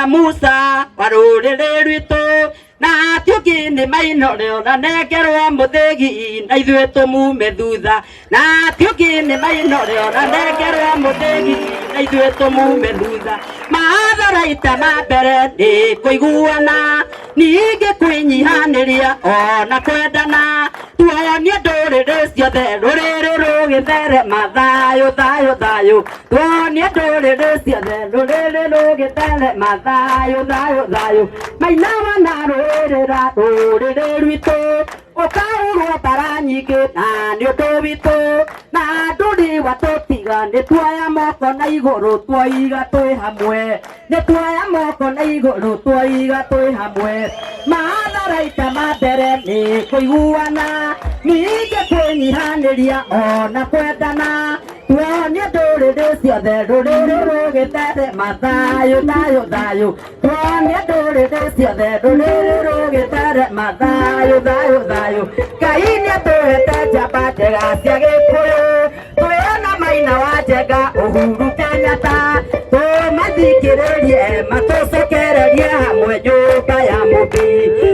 na Musa warũrĩrĩ rwitũ na tiũkĩ mainoreo na nekerwo mũthĩgi na ithuĩ tũmume thutha na tiũkĩ mainoreo na nekerwo mũthĩgi na ithuĩ tũmume thutha matharaita ma mbere nĩ kũiguana ningĩ kwĩnyihanĩria ona kwendana tuonie ndũrĩrĩ ciothe rũrĩrĩ rũgĩtherema thayũ thayũ thayũ tuonie ndũrĩrĩ ciothe rũrĩrĩ rũgĩtherema thayũ thayũ thayũ mainawa na rũrĩrĩra rũrĩrĩ rwitũ ũkaurwo mbara nyingĩ na nĩ ũndũ witũ na ndũrĩ watũtiga nĩ tuoya moko na igũrũ tuoiga twĩ hamwe nĩ tuoya moko na igũrũ tuoiga twĩ hamwe matharaita ma mbere nĩ kũiguana ningĩ kwĩnyihanĩria ona kwendana tuonie ndũrĩrĩ ciothe rũrĩrĩ rũgĩtherema thayũ thayũ thayũ tuonie ndũrĩrĩ ciothe rũrĩrĩ rũgĩtherema thayũ thayũ thayũ Ngai nĩatũhete njamba njega cia Gĩkũyũ twĩna Maina wa Njenga Uhuru Kenyatta tũmathikĩrĩrie matũcokererie hamwe nyũmba ya mũtĩ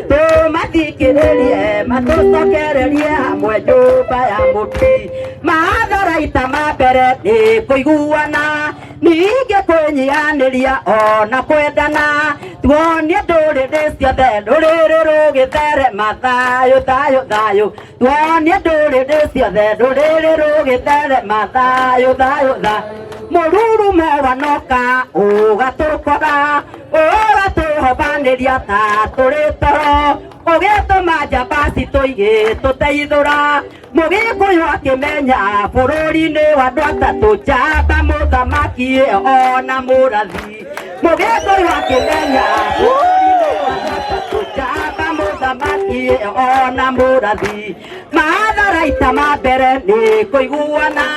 tũmathikĩrĩrie matũcokererie hamwe nyũmba ya mũtĩ matharaita ma mbere nĩ kũiguana ningĩ kwĩnyihanĩria ona kwendana tuonie ndũrĩrĩ ciothe rũrĩrĩ rũgĩtherema thayũ thayũ thayũ tuonie ndũrĩrĩ ciothe rũrĩrĩ rũgĩtherema thayũ thayũ thayũ mũrurumo wanoka ũgatũkora ũgatũhobanĩria ta tũrĩ toro ũgĩtũma njamba citũ igĩtũteithũra Mũgĩkũyũ akĩmenya bũrũri-inĩ wa andũ atatũ njamba mũthamaki ona mũrathi Mũgĩkũyũ akĩmenya bũrũri-inĩ wa andũ atatũ njamba mũthamaki ona mũrathi matharaita ma mbere nĩ kũiguana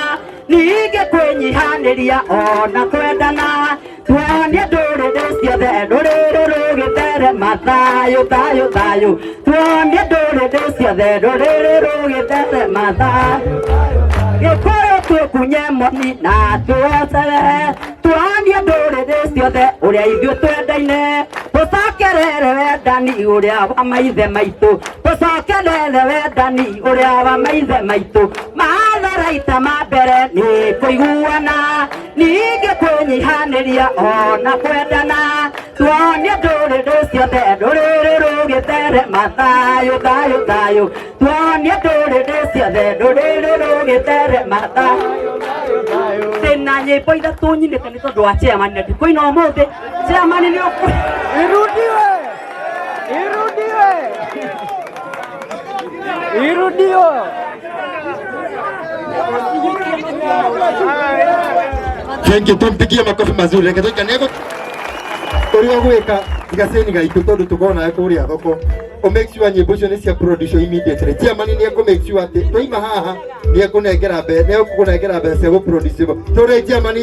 ningĩ kwĩnyihanĩria ona kwendana tuonie ndũrĩrĩ ciothe rũrĩrĩ rũgĩtherema thayũ thayũ thayũ tuonie ndũrĩrĩ ciothe rũrĩrĩ rũgĩtherema thayũ Gĩkũyũ twĩkunye moni na tuocerehe tuonie ndũrĩrĩ ciothe ũrĩa ithuĩ twendaine tũcokerere wendani ũrĩa wa maithe maitũ tũcokerere wendani ũrĩa wa maithe maitũ matharaita ma mbere nĩ kũiguana ningĩ kwĩnyihanĩria ona kwendana tuonie ndũrĩrĩ ciothe rũrĩrĩ rũgĩtherema thayũ thayũ thayũ tuonie ndũrĩrĩ ciothe rũrĩrĩ rũgĩtherema thayũ tena nyĩmbo ithatũ nyinĩte nĩ tondũ wa chairman na ndikũina ũmũthĩ chairman nĩ irudiwe irudiwe Thank you, tumpigie makofi mazuri. Reke tuikanego ũrĩa gwĩka igacĩni gaitũ tondũ tũkona kũrĩa thoko o make sure nyĩmbo icio nĩ cia produce immediately. Chairman nĩ ekũ make sure atĩ tũima haha nĩ ekũnengera mbeca cia gũ produce tũrĩ chairman